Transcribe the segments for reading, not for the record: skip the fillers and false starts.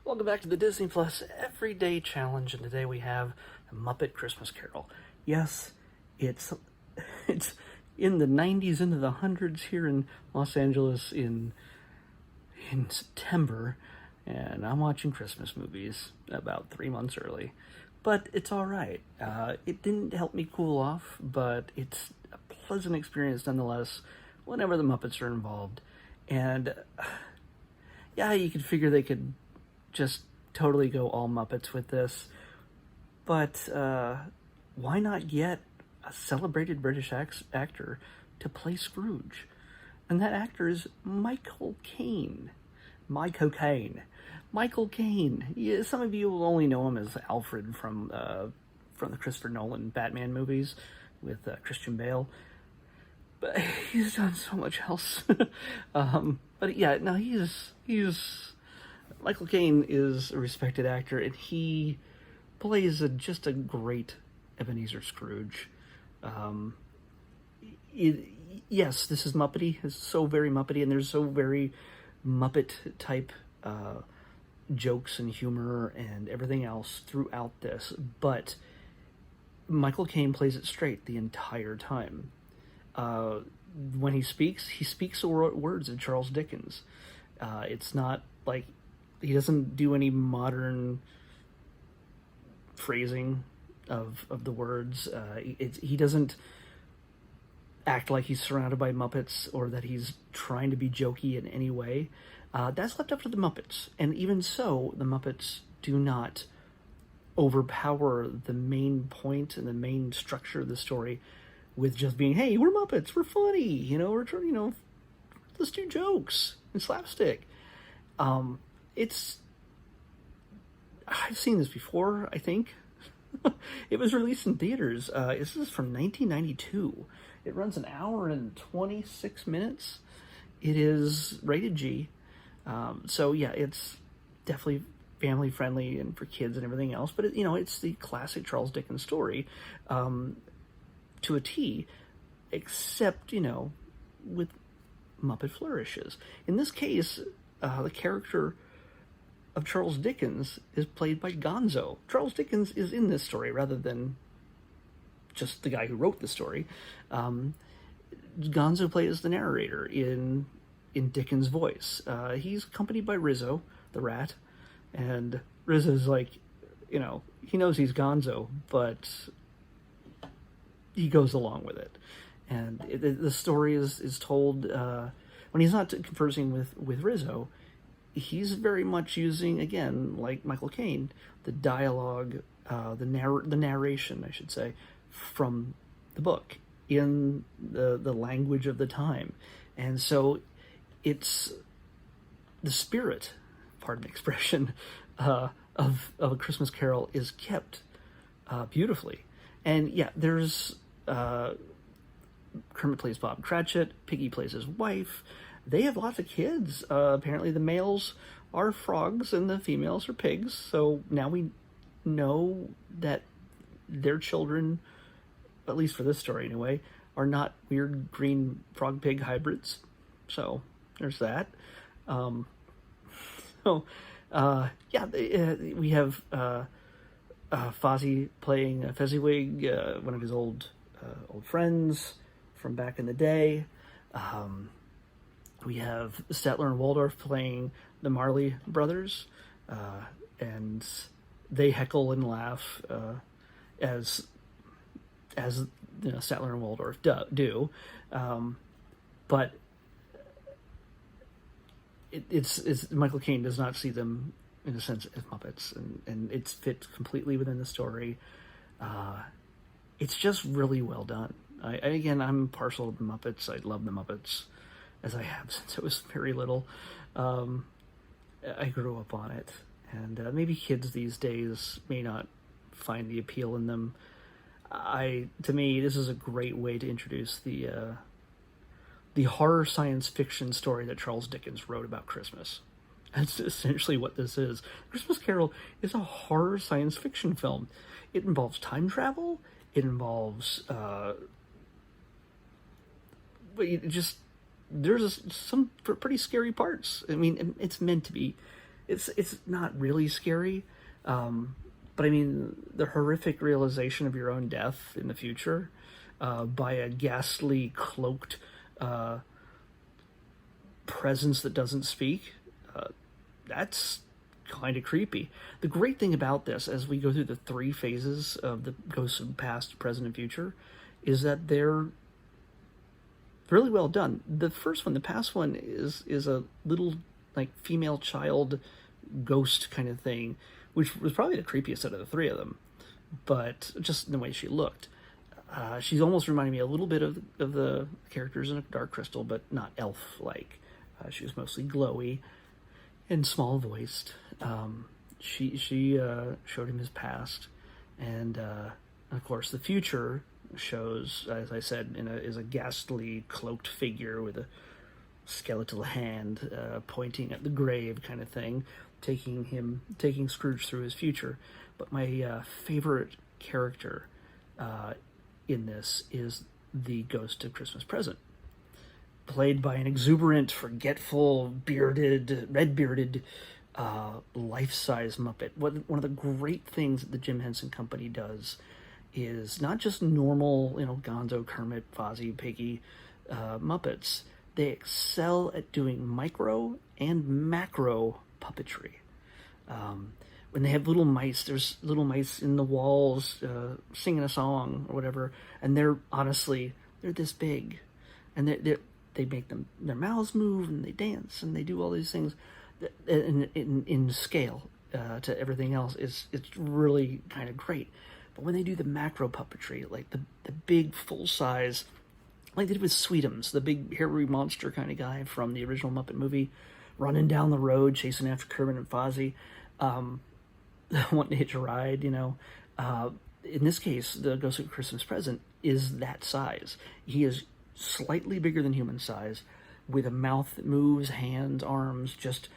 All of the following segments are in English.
Welcome back to the Disney Plus Everyday Challenge, and today we have the Muppet Christmas Carol. Yes, it's in the 90s into the hundreds here in Los Angeles in September, and I'm watching Christmas movies about 3 months early. But it's all right. It didn't help me cool off, but it's a pleasant experience nonetheless whenever the Muppets are involved. And yeah, you could figure they could just totally go all Muppets with this, but why not get a celebrated British actor to play Scrooge? And that actor is Michael Caine. Michael Caine. Yeah, some of you will only know him as Alfred from the Christopher Nolan Batman movies with Christian Bale. But he's done so much else. But yeah, no, he's Michael Caine is a respected actor, and he plays just a great Ebenezer Scrooge. Yes, this is Muppety. It's so very Muppety, and there's so very Muppet-type jokes and humor and everything else throughout this, but Michael Caine plays it straight the entire time. When he speaks the words of Charles Dickens. It's not like he doesn't do any modern phrasing of the words. He doesn't act like he's surrounded by Muppets or that he's trying to be jokey in any way. That's left up to the Muppets. And even so, the Muppets do not overpower the main point and the main structure of the story with just being, hey, we're Muppets, we're funny, we're trying, let's do jokes and slapstick. I've seen this before, I think. It was released in theaters. This is from 1992. It runs an hour and 26 minutes. It is rated G. So yeah, it's definitely family friendly and for kids and everything else. But it's the classic Charles Dickens story to a T, except with Muppet flourishes. In this case, the character of Charles Dickens is played by Gonzo. Charles Dickens is in this story rather than just the guy who wrote the story. Gonzo plays the narrator in Dickens' voice. He's accompanied by Rizzo, the rat, and Rizzo's like, he knows he's Gonzo, but he goes along with it. And the story is told when he's not conversing with Rizzo. He's very much using, again, like Michael Caine, the dialogue, the narration, I should say, from the book in the language of the time. And so it's the spirit, pardon the expression, of A Christmas Carol is kept beautifully. And yeah, there's Kermit plays Bob Cratchit, Piggy plays his wife. They have lots of kids. Apparently the males are frogs and the females are pigs. So now we know that their children, at least for this story anyway, are not weird green frog-pig hybrids. So there's that. We have Fozzie playing Fezziwig, one of his old friends from back in the day. We have Statler and Waldorf playing the Marley brothers, and they heckle and laugh as Statler and Waldorf do. But it's Michael Caine does not see them in a sense as Muppets, and it's fit completely within the story. It's just really well done. I'm partial to the Muppets. I love the Muppets, as I have since I was very little. I grew up on it, and maybe kids these days may not find the appeal in them. To me, this is a great way to introduce the horror science fiction story that Charles Dickens wrote about Christmas. That's essentially what this is. Christmas Carol is a horror science fiction film. It involves time travel. It involves there's some pretty scary parts. I mean, it's meant to be it's not really scary, but I mean the horrific realization of your own death in the future by a ghastly cloaked presence that doesn't speak. That's kind of creepy. The great thing about this, as we go through the three phases of the ghosts of past, present, and future, is that they're really well done. The first one, the past one, is a little like female child ghost kind of thing, which was probably the creepiest out of the three of them. But just in the way she looked, she's almost reminding me a little bit of the characters in Dark Crystal, but not elf-like. She was mostly glowy and small voiced. She showed him his past, and of course the future shows, as I said, is a ghastly cloaked figure with a skeletal hand pointing at the grave, kind of thing, taking Scrooge through his future. But my favorite character in this is the Ghost of Christmas Present, played by an exuberant, forgetful, red-bearded, life-size Muppet. One of the great things that the Jim Henson Company does is not just normal, Gonzo, Kermit, Fozzie, Piggy Muppets. They excel at doing micro and macro puppetry. When they have little mice, there's little mice in the walls singing a song or whatever, and they're this big, and they make their mouths move, and they dance, and they do all these things in scale to everything else. It's really kind of great. But when they do the macro puppetry, like the big full size, like they did with Sweetums, the big hairy monster kind of guy from the original Muppet movie, running down the road chasing after Kermit and Fozzie, wanting to hitch a ride, in this case, the Ghost of Christmas Present is that size. He is slightly bigger than human size, with a mouth that moves, hands, arms, just...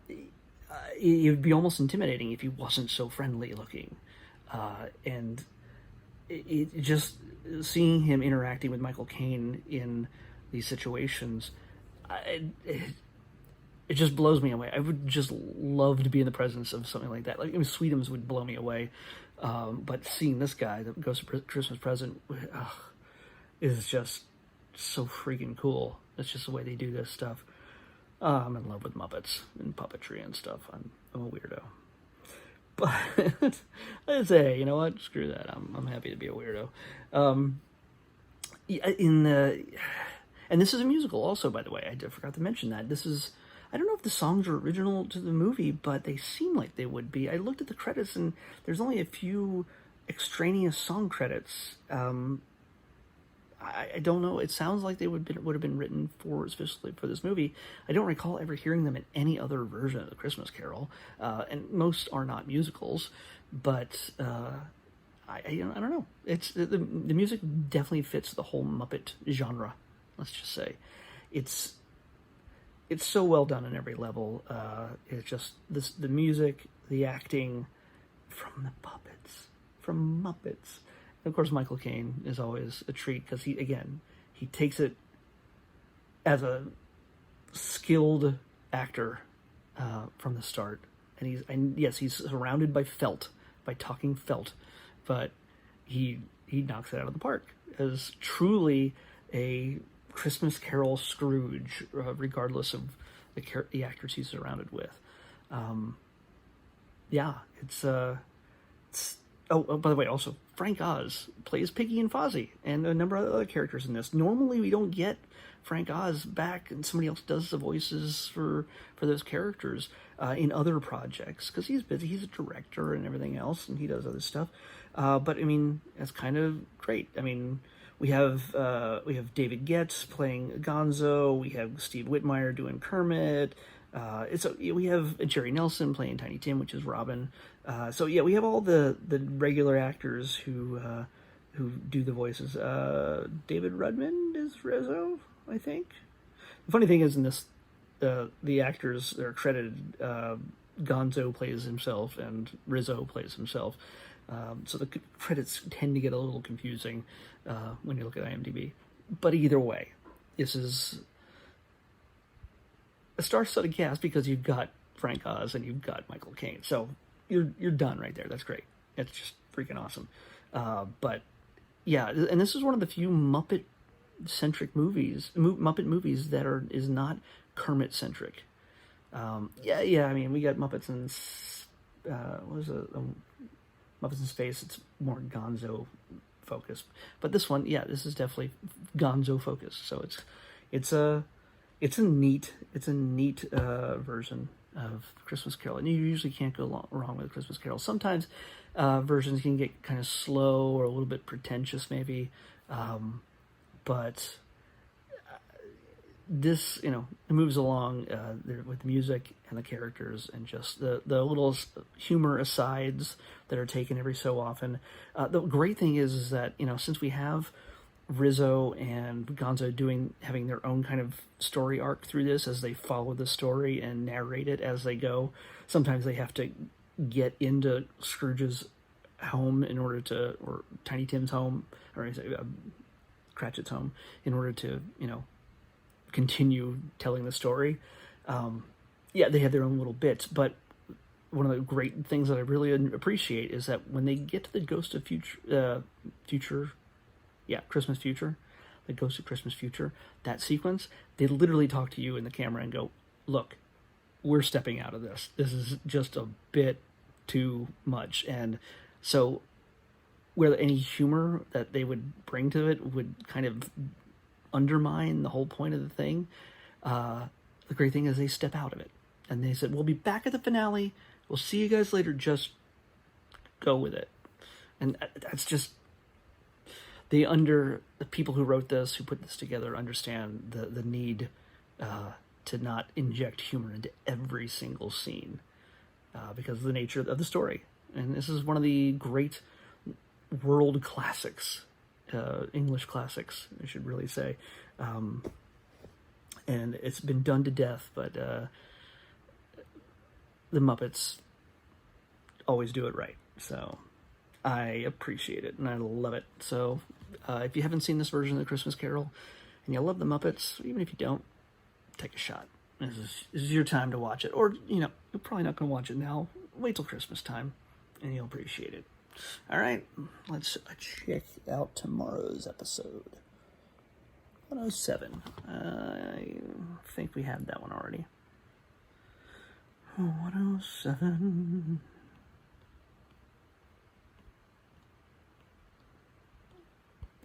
it would be almost intimidating if he wasn't so friendly looking. And it just... seeing him interacting with Michael Caine in these situations, it just blows me away. I would just love to be in the presence of something like that. Like, Sweetums would blow me away. But seeing this guy, the Ghost of Christmas Present, is just so freaking cool. It's just the way they do this stuff. I'm in love with Muppets and puppetry and stuff. I'm a weirdo. But I say, you know what? Screw that. I'm happy to be a weirdo. And this is a musical also, by the way. I forgot to mention that. I don't know if the songs are original to the movie, but they seem like they would be. I looked at the credits, and there's only a few extraneous song credits. I don't know. It sounds like they would have been written especially for this movie. I don't recall ever hearing them in any other version of the Christmas Carol, and most are not musicals. But I don't know. It's the music definitely fits the whole Muppet genre. Let's just say, it's so well done on every level. It's just the music, the acting from the puppets, from Muppets. And of course, Michael Caine is always a treat because he takes it as a skilled actor from the start. And he's surrounded by talking felt, but he knocks it out of the park as truly a Christmas Carol Scrooge, regardless of the actors he's surrounded with. Oh, by the way, also, Frank Oz plays Piggy and Fozzie, and a number of other characters in this. Normally, we don't get Frank Oz back, and somebody else does the voices for those characters in other projects, because he's busy. He's a director and everything else, and he does other stuff. But, I mean, it's kind of great. I mean... We have David Getz playing Gonzo. We have Steve Whitmire doing Kermit. We have Jerry Nelson playing Tiny Tim, which is Robin. We have all the regular actors who do the voices. David Rudman is Rizzo, I think. The funny thing is, in this, the actors that are credited, Gonzo plays himself and Rizzo plays himself. So the credits tend to get a little confusing when you look at IMDb. But either way, this is a star-studded cast because you've got Frank Oz and you've got Michael Caine. So you're done right there. That's great. It's just freaking awesome. But yeah, and this is one of the few Muppet-centric movies, Muppet movies that is not Kermit-centric. I mean, we got Muppets in what was it? Muppets in Space. It's more Gonzo focused, but this one, this is definitely Gonzo focused. So it's a neat version of Christmas Carol, and you usually can't go wrong with Christmas Carol. Sometimes versions can get kind of slow or a little bit pretentious, maybe, but this, it moves along with the music and the characters and just the little humor asides that are taken every so often. The great thing is that, since we have Rizzo and Gonzo having their own kind of story arc through this as they follow the story and narrate it as they go, sometimes they have to get into Scrooge's home or Tiny Tim's home, or Cratchit's home, in order to, continue telling the story. They have their own little bits, but one of the great things that I really appreciate is that when they get to the Ghost of Christmas Future, the Ghost of Christmas Future, that sequence, they literally talk to you in the camera and go, look, we're stepping out of this. This is just a bit too much. And so where any humor that they would bring to it would kind of undermine the whole point of the thing, the great thing is they step out of it. And they said, we'll be back at the finale. We'll see you guys later. Just go with it. And that's just... the people who wrote this, who put this together, understand the need to not inject humor into every single scene because of the nature of the story. And this is one of the great world classics, English classics, I should really say. And it's been done to death, but the Muppets always do it right. So I appreciate it, and I love it. So if you haven't seen this version of the Christmas Carol, and you love the Muppets, even if you don't, take a shot. This is your time to watch it. Or, you're probably not going to watch it now. Wait till Christmas time, and you'll appreciate it. All right, let's check out tomorrow's episode. 107. I think we had that one already. 107...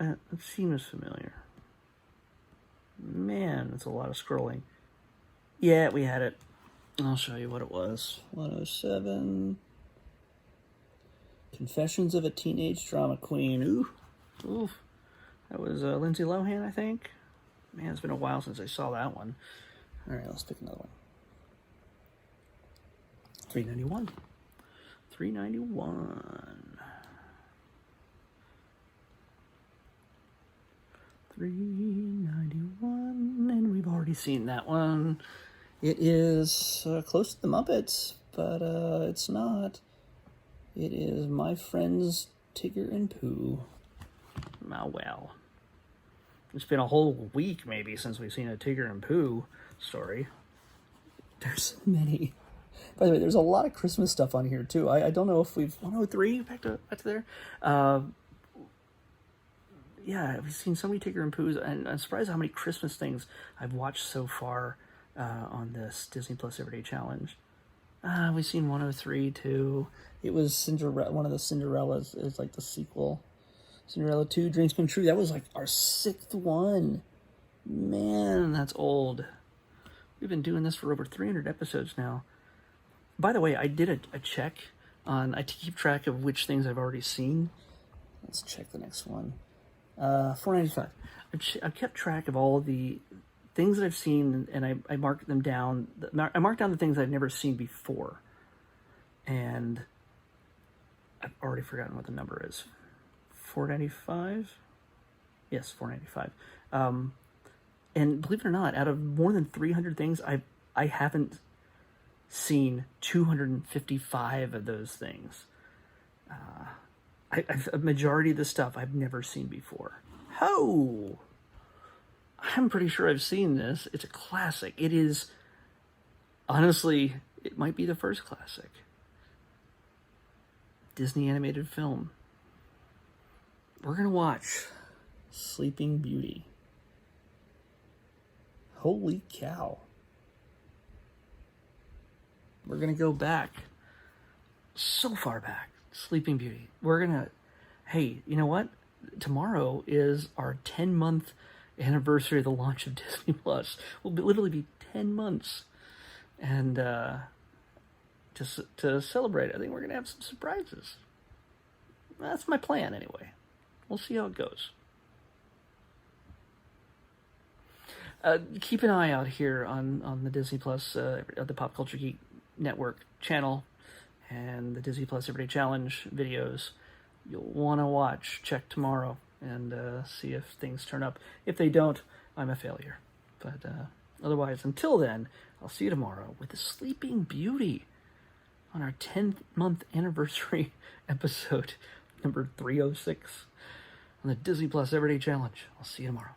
it seems familiar. Man, that's a lot of scrolling. Yeah, we had it. I'll show you what it was. 107. Confessions of a Teenage Drama Queen. Ooh. That was Lindsay Lohan, I think. Man, it's been a while since I saw that one. All right, let's pick another one. 391. 391, and we've already seen that one. It is close to the Muppets, but it's not. It is My Friends Tigger and Pooh. Oh, well. It's been a whole week, maybe, since we've seen a Tigger and Pooh story. There's so many. By the way, there's a lot of Christmas stuff on here, too. I don't know if we've... 103, back to there. We've seen so many Tigger and Poohs, and I'm surprised how many Christmas things I've watched so far on this Disney Plus Everyday Challenge. We've seen 103, too. It was Cinderella. One of the Cinderellas is like the sequel. Cinderella 2, Dreams Come True. That was like our 6th one. Man, that's old. We've been doing this for over 300 episodes now. By the way, I did a check on... I keep track of which things I've already seen. Let's check the next one. 495. I kept track of all the things that I've seen, and I marked them down. I marked down the things I've never seen before. And I've already forgotten what the number is. 495? Yes, 495. And believe it or not, out of more than 300 things, I haven't seen 255 of those things. A majority of the stuff I've never seen before. Ho! I'm pretty sure I've seen this. It's a classic. It is, honestly, It might be the first classic. Disney animated film. We're going to watch Sleeping Beauty. Holy cow. We're going to go back. So far back. Sleeping Beauty. We're going to... Hey, you know what? Tomorrow is our 10-month anniversary of the launch of Disney Plus. Will literally be 10 months. And to celebrate, I think we're going to have some surprises. That's my plan, anyway. We'll see how it goes. Keep an eye out here on the Disney Plus, the Pop Culture Geek Network channel, and the Disney Plus Everyday Challenge videos. You'll want to check tomorrow, and see if things turn up. If they don't, I'm a failure. But otherwise, until then, I'll see you tomorrow with the Sleeping Beauty on our 10-month anniversary episode number 306 on the Disney Plus Everyday Challenge. I'll see you tomorrow.